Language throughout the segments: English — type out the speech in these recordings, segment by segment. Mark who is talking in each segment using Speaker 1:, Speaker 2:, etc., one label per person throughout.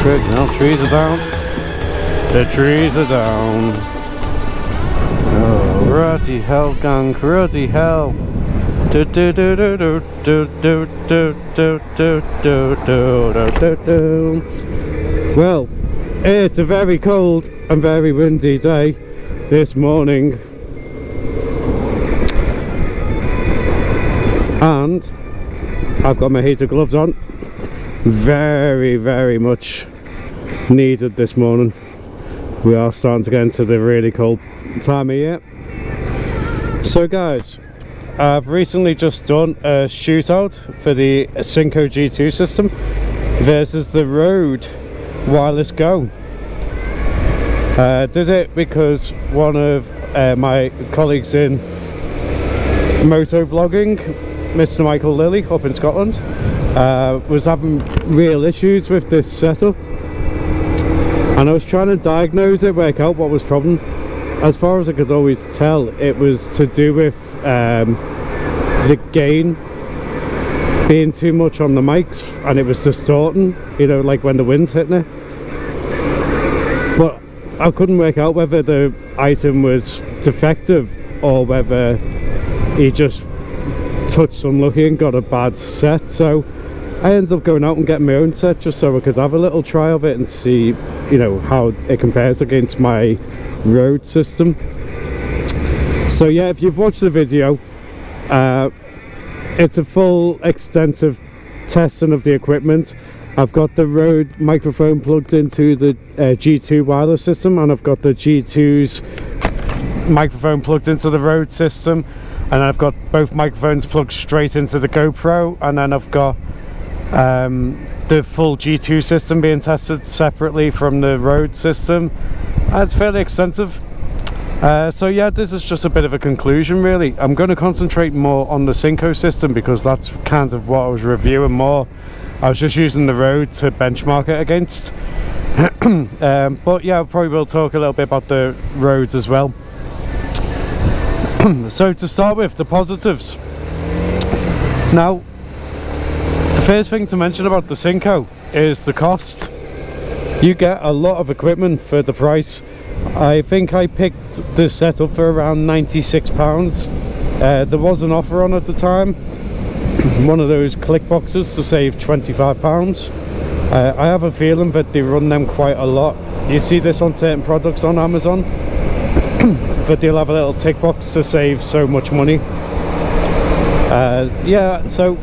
Speaker 1: Now trees are down. The trees are down. Oh, ruddy hell, gang, ruddy hell. Do do do do do do do do do do do do do. Well, it's a very cold and very windy day this morning, and I've got my heater gloves on. Very much needed this morning. We are starting to get into the really cold time of year. So guys, I've recently just done a shootout for the Synco G2 system versus the Rode Wireless Go. Did it because one of my colleagues in moto vlogging, Mr. Michael Lilly up in Scotland, was having real issues with this setup, and I was trying to diagnose it, work out what was the problem. As far as I could always tell, it was to do with the gain being too much on the mics, and it was distorting, you know, like when the wind's hitting it. But I couldn't work out whether the item was defective or whether he just touched unlucky and got a bad set. So I ended up going out and getting my own set just so I could have a little try of it and see, you know, how it compares against my Rode system. So yeah, if you've watched the video, it's a full extensive testing of the equipment. I've got the Rode microphone plugged into the G2 wireless system, and I've got the G2's microphone plugged into the Rode system, and I've got both microphones plugged straight into the GoPro, and then I've got the full G2 system being tested separately from the Rode system. It's fairly extensive. So yeah, this is just a bit of a conclusion really. I'm going to concentrate more on the Synco system because that's kind of what I was reviewing more. I was just using the Rode to benchmark it against. But yeah, I probably will talk a little bit about the Rodes as well. So to start with, the positives. Now, the first thing to mention about the Synco is the cost. You get a lot of equipment for the price. I think I picked this setup for around £96. There was an offer on at the time, one of those click boxes to save £25. I have a feeling that they run them quite a lot. You see this on certain products on Amazon, that they'll have a little tick box to save so much money. Yeah, so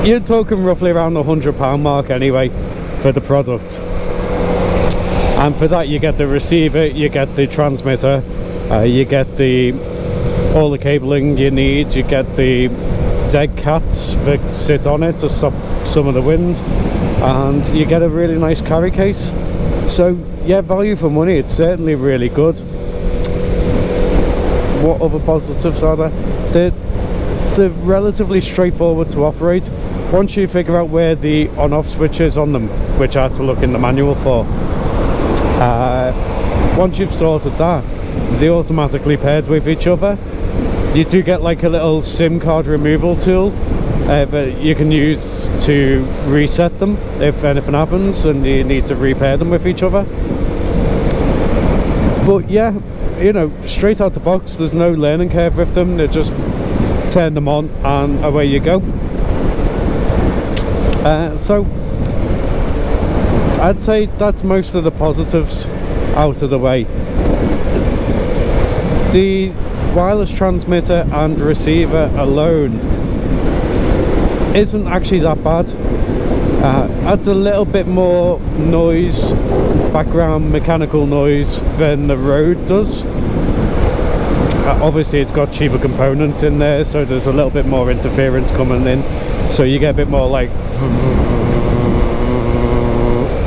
Speaker 1: you're talking roughly around the £100 mark anyway for the product. And for that you get the receiver, you get the transmitter, you get all the cabling you need, you get the dead cats that sit on it to stop some of the wind, and you get a really nice carry case. So yeah, value for money, it's certainly really good. What other positives are there? They're relatively straightforward to operate once you figure out where the on-off switch is on them, which I had to look in the manual for. Once you've sorted that, they automatically paired with each other. You do get like a little SIM card removal tool that you can use to reset them if anything happens and you need to repair them with each other. But yeah, you know, straight out the box, there's no learning curve with them. They just turn them on and away you go. So I'd say that's most of the positives out of the way. The wireless transmitter and receiver alone isn't actually that bad. Adds a little bit more noise, background mechanical noise, than the Rode does. Obviously it's got cheaper components in there, so there's a little bit more interference coming in, so you get a bit more like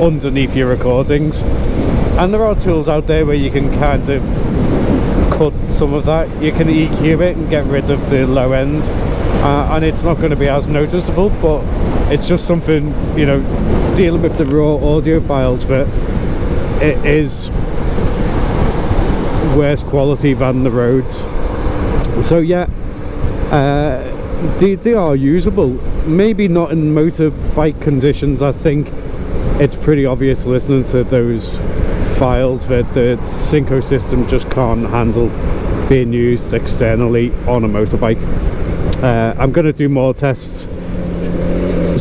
Speaker 1: underneath your recordings. And there are tools out there where you can kind of cut some of that. You can EQ it and get rid of the low end, and it's not going to be as noticeable, but it's just something, you know, dealing with the raw audio files, that it is worse quality than the Rodes. So yeah, they are usable, maybe not in motorbike conditions. I think it's pretty obvious listening to those files that the Synco system just can't handle being used externally on a motorbike. I'm going to do more tests,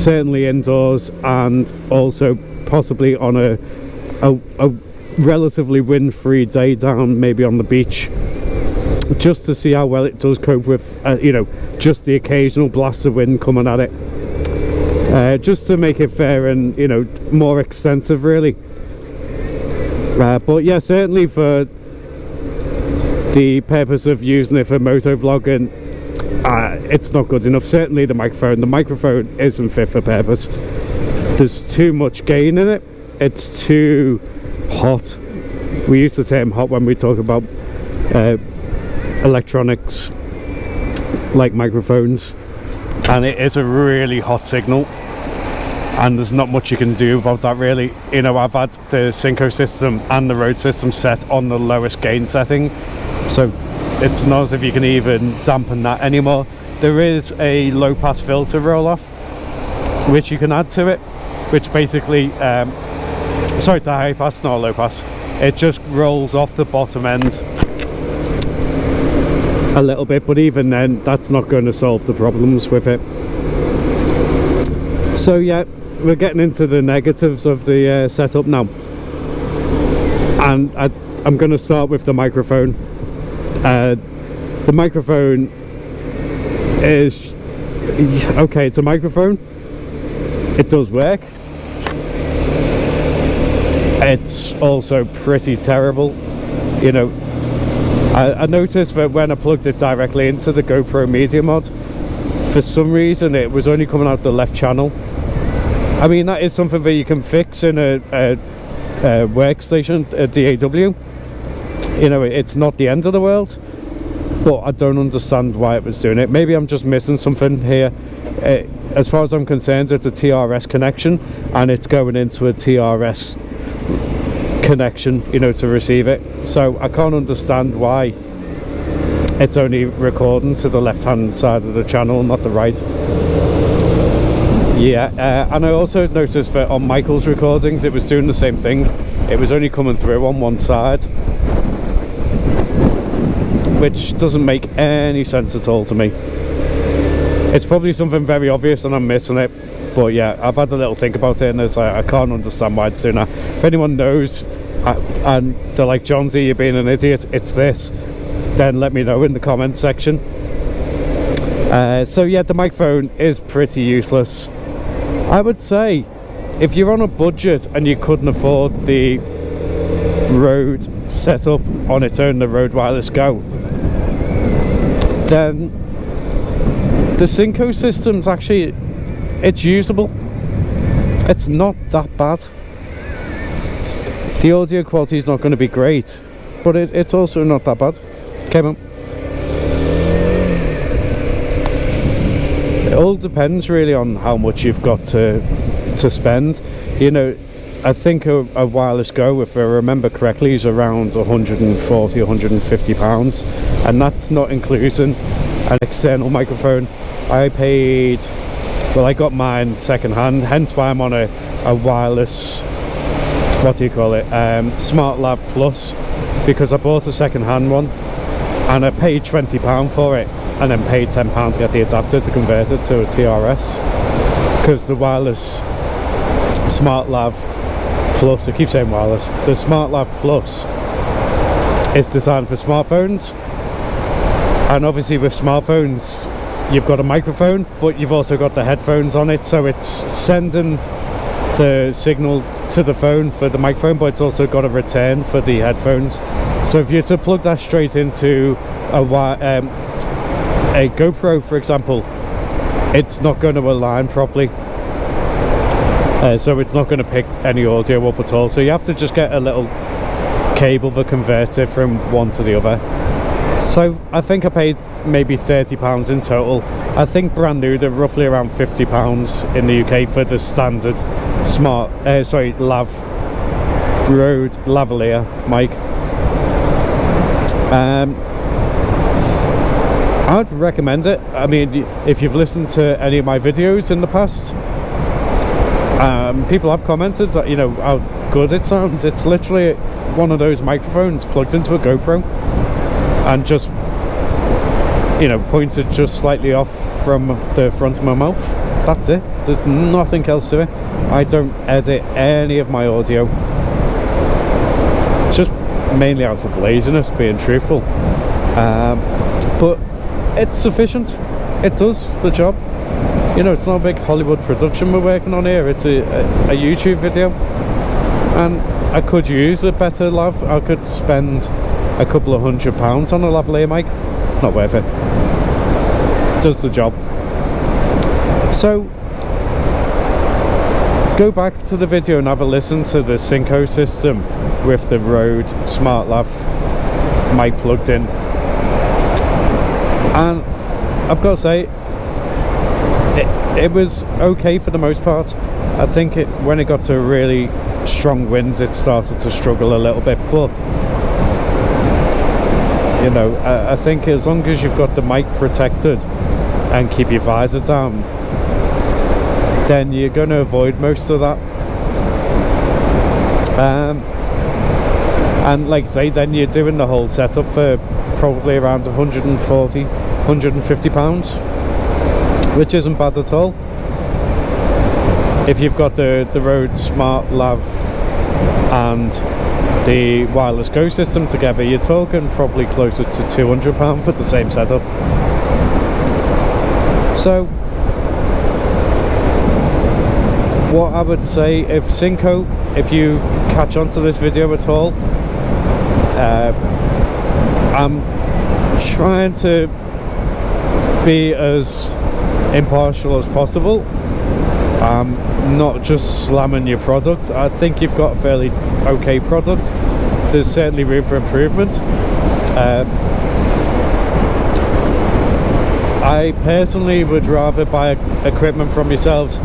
Speaker 1: certainly indoors, and also possibly on a relatively wind-free day down maybe on the beach, just to see how well it does cope with you know, just the occasional blast of wind coming at it, just to make it fair and, you know, more extensive really. But yeah, certainly for the purpose of using it for motovlogging, it's not good enough. Certainly the microphone isn't fit for purpose. There's too much gain in it. It's too hot. We use the term hot when we talk about electronics like microphones, and it is a really hot signal, and there's not much you can do about that really. You know, I've had the Synco system and the Rode system set on the lowest gain setting, so it's not as if you can even dampen that anymore. There is a low pass filter roll off which you can add to it, which basically sorry, it's a high pass, not a low pass. It just rolls off the bottom end a little bit, but even then that's not going to solve the problems with it. So yeah, we're getting into the negatives of the setup now, and I'm going to start with the microphone. The microphone is okay, it's a microphone, it does work. It's also pretty terrible, you know. I noticed that when I plugged it directly into the GoPro Media Mod, for some reason it was only coming out the left channel. I mean, that is something that you can fix in a workstation, a DAW. You know, it's not the end of the world, but I don't understand why it was doing it. Maybe I'm just missing something here. As far as I'm concerned, it's a TRS connection, and it's going into a TRS connection, you know, to receive it. So I can't understand why it's only recording to the left hand side of the channel, not the right. Yeah, and I also noticed that on Michael's recordings it was doing the same thing. It was only coming through on one side, which doesn't make any sense at all to me. It's probably something very obvious and I'm missing it, but yeah, I've had a little think about it, and it's like, I can't understand why it's doing that. If anyone knows and they're like, Johnsy, you're being an idiot, it's this, then let me know in the comments section. So yeah, the microphone is pretty useless. I would say if you're on a budget and you couldn't afford the Rode setup on its own, the Rode Wireless Go, then the Synco system's actually, it's usable. It's not that bad. The audio quality is not going to be great, but it's also not that bad. Come on. It all depends really on how much you've got to spend. You know, I think a Wireless Go, if I remember correctly, is around £140–150, and that's not including an external microphone. I paid, well, I got mine second hand, hence why I'm on a wireless, what do you call it, Smart Lav Plus, because I bought a second hand one and I paid £20 for it, and then paid £10 to get the adapter to convert it to a TRS, because the wireless Smart Lav Plus, I keep saying wireless, the Smart Lav Plus is designed for smartphones, and obviously with smartphones you've got a microphone, but you've also got the headphones on it, so it's sending the signal to the phone for the microphone, but it's also got a return for the headphones. So if you're to plug that straight into a GoPro, for example, it's not going to align properly, so it's not going to pick any audio up at all. So you have to just get a little cable that converts it from one to the other. So I think I paid maybe £30 in total. I think brand new they're roughly around £50 in the UK for the standard Rode lavalier mic. I'd recommend it. I mean, if you've listened to any of my videos in the past, People have commented that, you know, how good it sounds. It's literally one of those microphones plugged into a GoPro and just, you know, pointed just slightly off from the front of my mouth. That's it. There's nothing else to it. I don't edit any of my audio. It's just mainly out of laziness, being truthful. But it's sufficient. It does the job. You know, it's not a big Hollywood production we're working on here. It's a YouTube video, and I could use a better lav. I could spend a couple of £100 on a lavalier mic. It's not worth it. It does the job. So go back to the video and have a listen to the Synco system with the Rode Smart Lav mic plugged in, and I've got to say, it was okay for the most part. I think when it got to really strong winds, it started to struggle a little bit, but you know, I think as long as you've got the mic protected and keep your visor down, then you're going to avoid most of that. And like I say, then you're doing the whole setup for probably around £150, which isn't bad at all. If you've got the Rode Smart Lav and the wireless Go system together, you're talking probably closer to £200 for the same setup. So what I would say, if Synco, if you catch on to this video at all, I'm trying to be as impartial as possible. Not just slamming your product. I think you've got a fairly okay product. There's certainly room for improvement. I personally would rather buy equipment from yourselves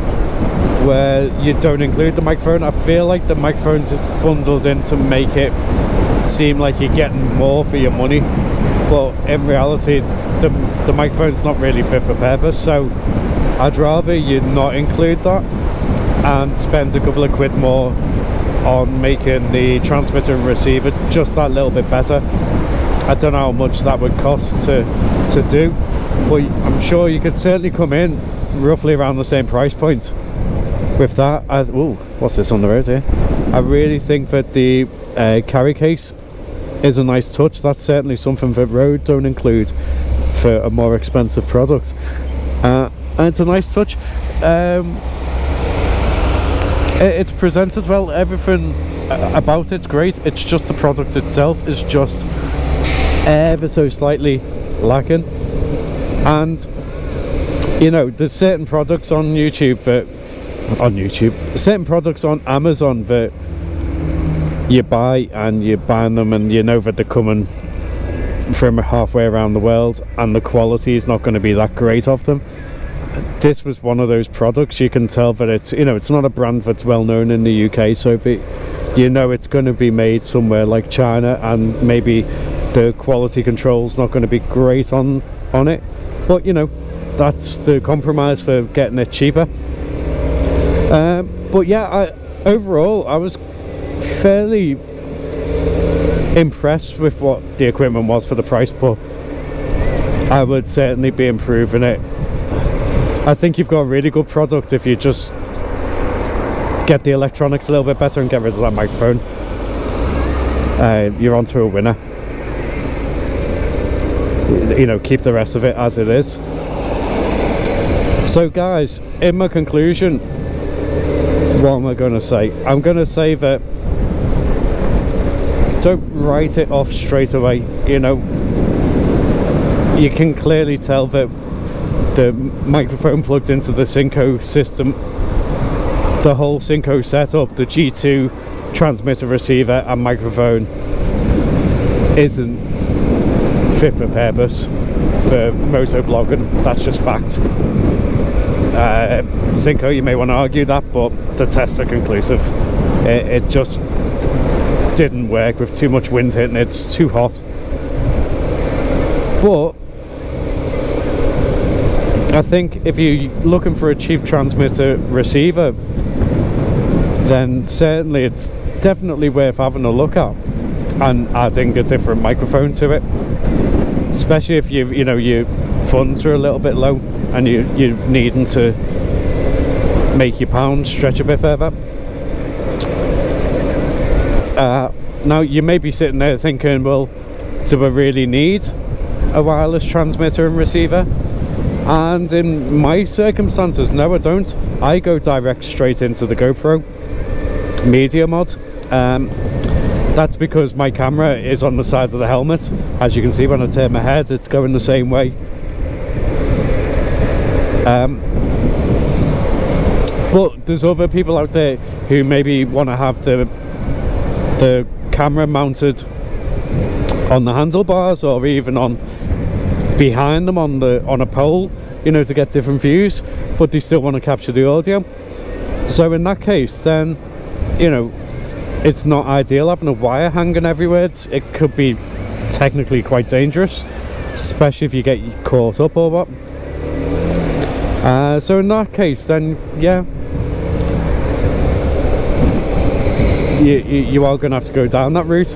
Speaker 1: where you don't include the microphone. I feel like the microphone's bundled in to make it seem like you're getting more for your money, but in reality the microphone's not really fit for purpose. So I'd rather you not include that and spend a couple of quid more on making the transmitter and receiver just that little bit better. I don't know how much that would cost to do, but I'm sure you could certainly come in roughly around the same price point with that. Ooh, what's this on the road here? I really think that the carry case is a nice touch. That's certainly something that Rode don't include for a more expensive product, and it's a nice touch. It's presented well, everything about it's great. It's just the product itself is just ever so slightly lacking. And you know, there's certain products on certain products on Amazon that you buy, and you're buying them and you know that they're coming from halfway around the world and the quality is not going to be that great of them. This was one of those products. You can tell that it's, you know, it's not a brand that's well known in the UK, so you know it's going to be made somewhere like China, and maybe the quality control's not going to be great on it, but you know, that's the compromise for getting it cheaper. But yeah, overall I was fairly impressed with what the equipment was for the price, but I would certainly be improving it. I think you've got a really good product if you just get the electronics a little bit better and get rid of that microphone. You're onto a winner. You know, keep the rest of it as it is. So guys, in my conclusion, what am I going to say? I'm going to say that don't write it off straight away. You know, you can clearly tell that the microphone plugged into the Synco system, the whole Synco setup, the G2 transmitter, receiver and microphone isn't fit for purpose for motovlogging. That's just fact. Synco, you may want to argue that, but the tests are conclusive. It just didn't work with too much wind hitting. It's too hot. But I think if you're looking for a cheap transmitter receiver, then certainly it's definitely worth having a look at and adding a different microphone to it, especially if you know your funds are a little bit low and you're needing to make your pound stretch a bit further. Now you may be sitting there thinking, well, do I really need a wireless transmitter and receiver? And in my circumstances, no, I don't. I go direct straight into the GoPro media mod. That's because my camera is on the side of the helmet. As you can see, when I turn my head, it's going the same way. But there's other people out there who maybe want to have the camera mounted on the handlebars, or even on behind them on a pole, you know, to get different views, but they still want to capture the audio. So in that case, then, you know, it's not ideal having a wire hanging everywhere. It could be technically quite dangerous, especially if you get caught up or what. So in that case, then, yeah, you are going to have to go down that route.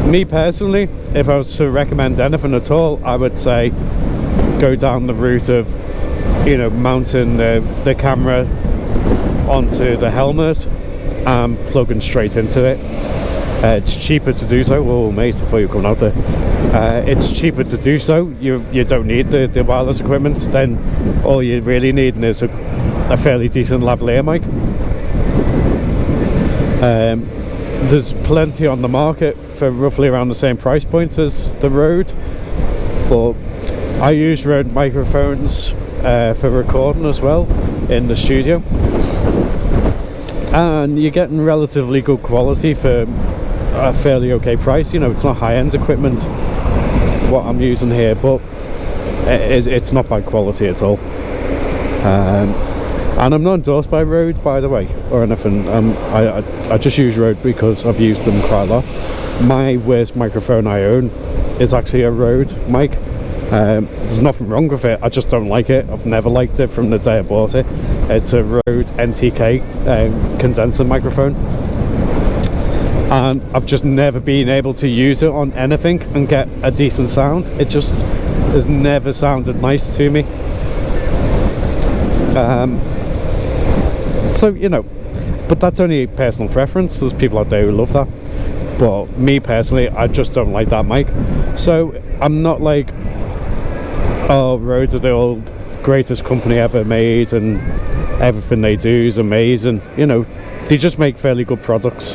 Speaker 1: Me personally, if I was to recommend anything at all, I would say go down the route of, you know, mounting the camera onto the helmet and plugging straight into it. It's cheaper to do so. Oh mate, before you're coming out there, it's cheaper to do so. You don't need the wireless equipment. Then all you really need is a fairly decent lavalier mic. There's plenty on the market for roughly around the same price point as the Rode, but I use Rode microphones for recording as well in the studio, and you're getting relatively good quality for a fairly okay price. You know, it's not high-end equipment what I'm using here, but it's not bad quality at all. And I'm not endorsed by Rode, by the way, or anything. I just use Rode because I've used them quite a lot. My worst microphone I own is actually a Rode mic. There's nothing wrong with it, I just don't like it. I've never liked it from the day I bought it. It's a Rode NTK condenser microphone, and I've just never been able to use it on anything and get a decent sound. It just has never sounded nice to me. So, you know, but that's only personal preference. There's people out there who love that, but me personally, I just don't like that mic. So I'm not like, oh, Rode are the old greatest company ever made and everything they do is amazing. You know, they just make fairly good products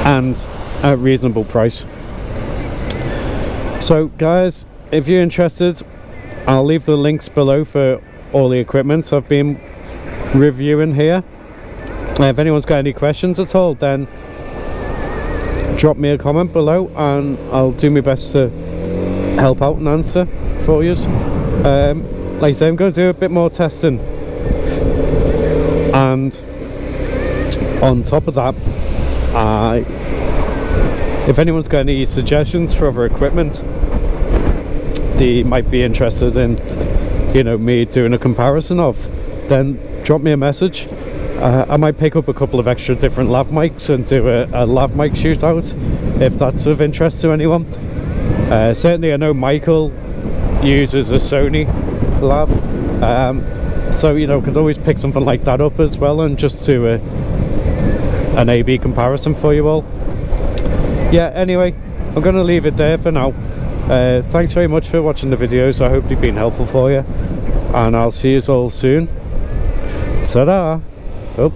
Speaker 1: and at a reasonable price. So guys, if you're interested, I'll leave the links below for all the equipment I've been reviewing here. If anyone's got any questions at all, then drop me a comment below and I'll do my best to help out and answer for you. Like I say, I'm going to do a bit more testing, and on top of that, if anyone's got any suggestions for other equipment they might be interested in, you know, me doing a comparison of, then drop me a message. I might pick up a couple of extra different lav mics and do a lav mic shootout if that's of interest to anyone. Certainly I know Michael uses a Sony lav, so, you know, could always pick something like that up as well and just do an A/B comparison for you all. Yeah, anyway, I'm going to leave it there for now. Thanks very much for watching the videos. I hope they've been helpful for you, and I'll see you all soon. Ta-da! Oh.